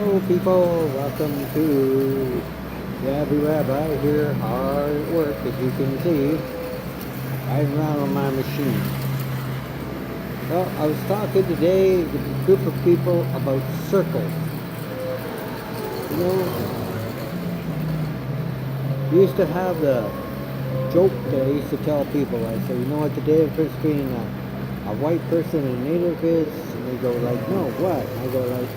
Hello people, welcome to Yabby Rabbi here, hard at work as you can see, riding around on my machine. Well, I was talking today with a group of people about circles. You know, we used to have the joke that I used to tell people. I say, you know what the difference between a white person and a native is? And they go like, no, what? And I go like,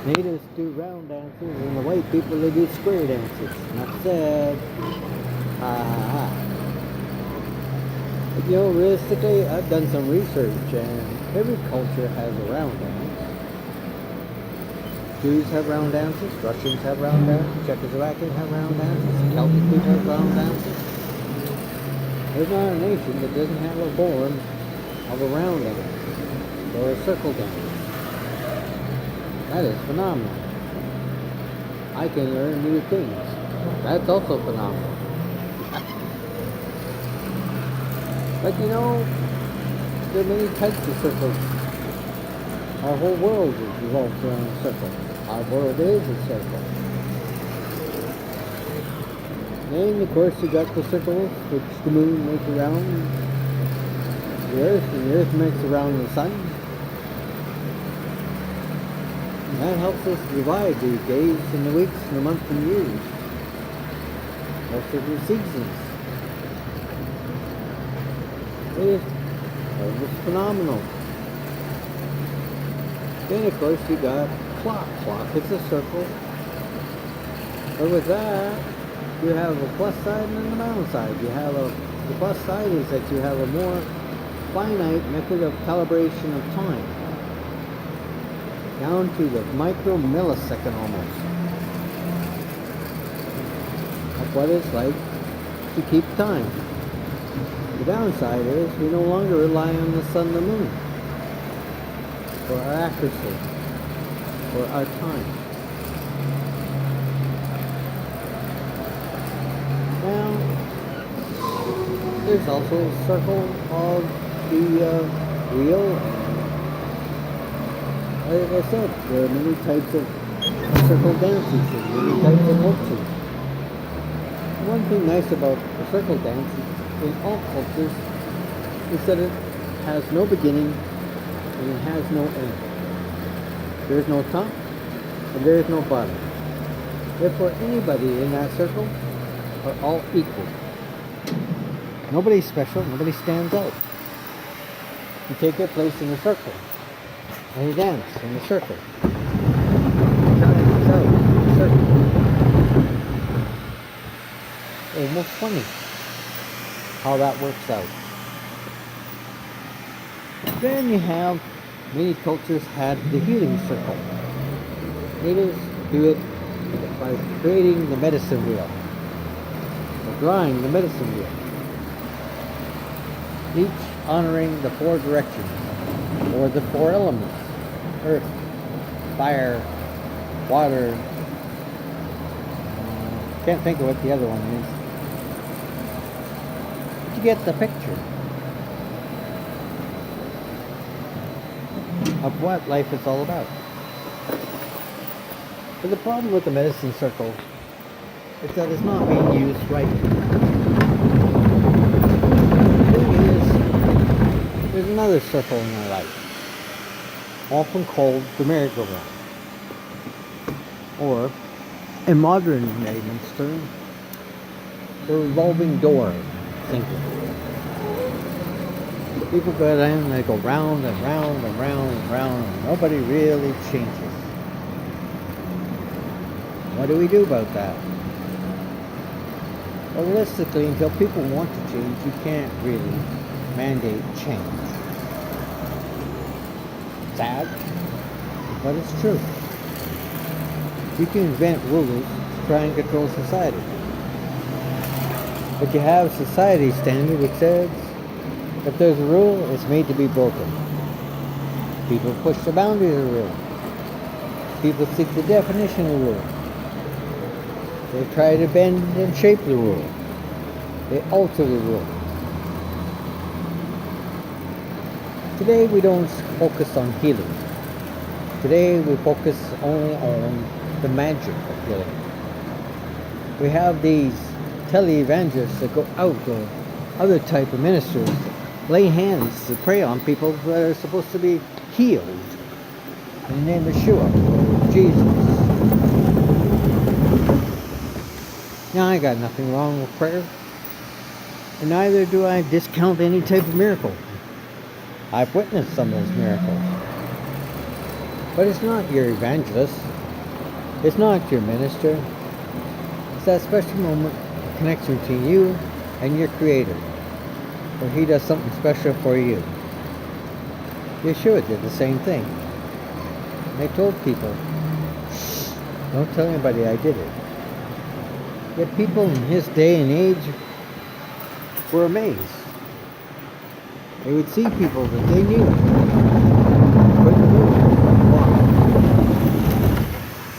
natives do round dances and the white people they do square dances. Enough said. Ha ha ha. But you know, realistically, I've done some research and every culture has a round dance. Jews have round dances, Russians have round dances, Czechoslovakians have round dances, Celtic people have round dances. There's not a nation that doesn't have a form of a round dance or a circle dance. That is phenomenal. I can learn new things. That's also phenomenal. But you know, there are many types of circles. Our whole world revolves around a circle. Our world is a circle. And of course you got the circles which the moon makes around the earth and the earth makes around the sun. And that helps us divide the days and the weeks and the months and years. Also the seasons. It is almost phenomenal. Then of course you got clock. Clock is a circle. But with that, you have a plus side and a downside. The plus side is that you have a more finite method of calibration of time. Down to the micro-millisecond almost. Of what it's like to keep time. The downside is we no longer rely on the sun and the moon for our accuracy, for our time. Now, there's also a circle of the wheel. Like I said, there are many types of circle dances and many types of cultures. One thing nice about the circle dance in all cultures is that it has no beginning and it has no end. There is no top and there is no bottom. Therefore, anybody in that circle are all equal. Nobody's special, nobody stands out. You take your place in the circle. And you dance in the circle. Almost funny how that works out. Then you have, many cultures had the healing circle. Natives do it by creating the medicine wheel, or drawing the medicine wheel. Each honoring the four directions, or the four elements: earth, fire, water. Can't think of what the other one is. But you get the picture of what life is all about. But the problem with the medicine circle is that it's not being used right. The thing is, there's another circle in our life, often called the merry-go-round, or in modern layman's term, the revolving door thinking. People go down and they go round and round and round and round and nobody really changes. What do we do about that? Well, realistically, until people want to change, you can't really mandate change. Sad, but it's true. You can invent rules to try and control society. But you have a society standard which says if there's a rule, it's made to be broken. People push the boundaries of the rule. People seek the definition of the rule. They try to bend and shape the rule. They alter the rule. Today we don't focus on healing. Today we focus only on the magic of healing. We have these televangelists that go out, or other type of ministers, lay hands to pray on people that are supposed to be healed in the name of Yeshua, or Jesus. Now, I got nothing wrong with prayer, and neither do I discount any type of miracle. I've witnessed some of those miracles. But it's not your evangelist. It's not your minister. It's that special moment of connection between you and your Creator, where He does something special for you. Yeshua did the same thing. They told people, "Shh, don't tell anybody I did it." Yet people in His day and age were amazed. They would see people that they knew couldn't move, walk.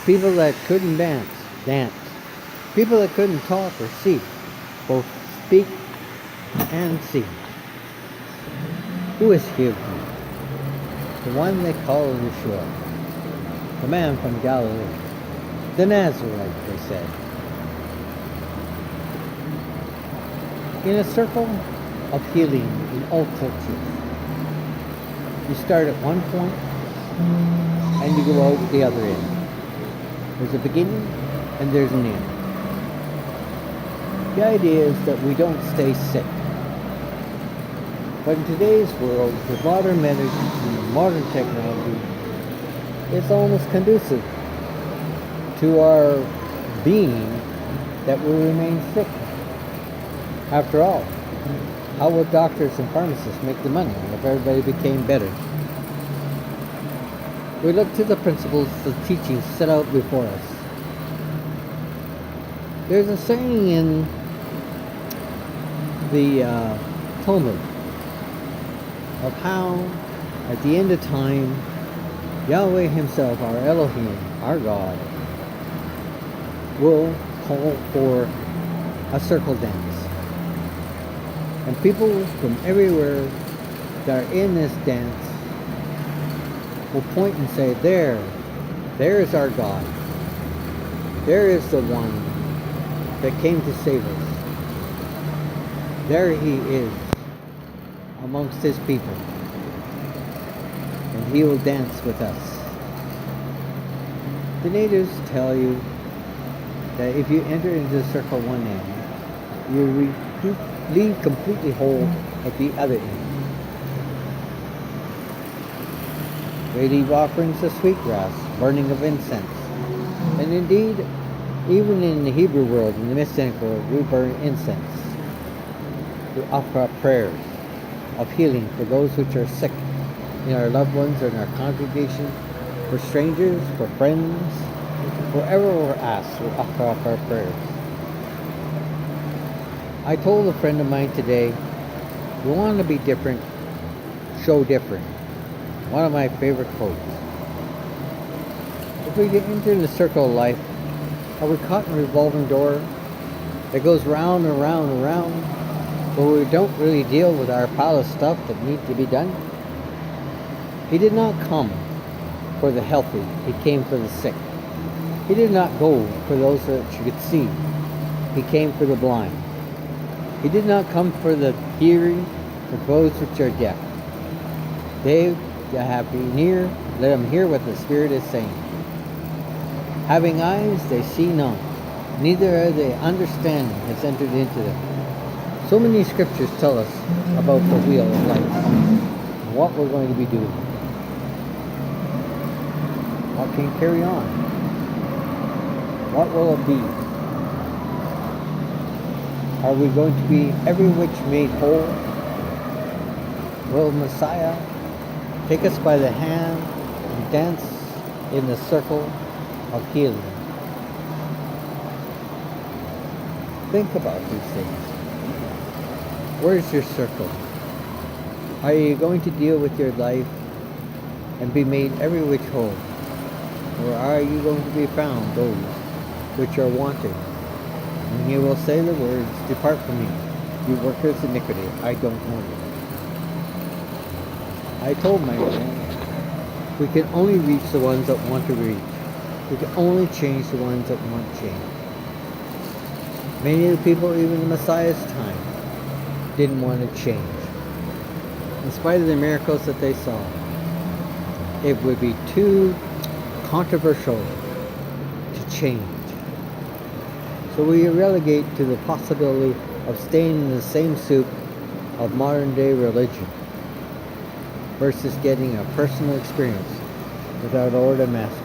People that couldn't dance. People that couldn't talk or see, both speak and see. Who has healed you? The one they call Yeshua, the man from Galilee, the Nazarite, they said. In a circle of healing in all cultures, you start at one point and you go out the other end. There's a beginning and there's an end. The idea is that we don't stay sick. But in today's world, with modern medicine and modern technology, it's almost conducive to our being that we remain sick. After all, how would doctors and pharmacists make the money if everybody became better? We look to the principles, the teachings set out before us. There's a saying in the Talmud of how, at the end of time, Yahweh Himself, our Elohim, our God, will call for a circle dance. And people from everywhere that are in this dance will point and say, there is our God. There is the one that came to save us. There He is amongst His people. And He will dance with us. The natives tell you that if you enter into the circle one end, you leave completely whole at the other end. They leave offerings of sweetgrass, burning of incense. And indeed, even in the Hebrew world, in the Messianic world, we burn incense. We offer up prayers of healing for those which are sick, in our loved ones or in our congregation, for strangers, for friends, wherever we're asked, we offer up our prayers. I told a friend of mine today, you want to be different, show different. One of my favorite quotes. If we get into the circle of life, are we caught in a revolving door that goes round and round and round, where we don't really deal with our pile of stuff that needs to be done? He did not come for the healthy, He came for the sick. He did not go for those that you could see, He came for the blind. He did not come for the hearing, for those which are deaf. They that have been ear, let them hear what the Spirit is saying. Having eyes, they see not, neither are they understanding has entered into them. So many scriptures tell us about the wheel of life and what we're going to be doing. What can carry on? What will it be? Are we going to be every which made whole? Will Messiah take us by the hand and dance in the circle of healing? Think about these things. Where's your circle? Are you going to deal with your life and be made every which whole? Or are you going to be found those which are wanting? And you will say the words, depart from me, you workers of iniquity, I don't know you. I told my friend We can only reach the ones that want to reach. We can only change the ones that want change. Many of the people, even in the Messiah's time, didn't want to change. In spite of the miracles that they saw, it would be too controversial to change. So we relegate to the possibility of staying in the same soup of modern day religion versus getting a personal experience with our Lord and Master.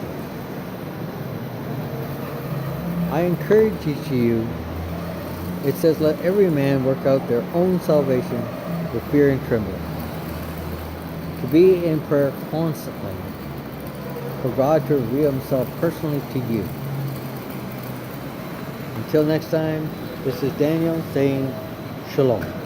I encourage each of you, it says, let every man work out their own salvation with fear and trembling. To be in prayer constantly for God to reveal himself personally to you. Until next time, this is Daniel saying Shalom.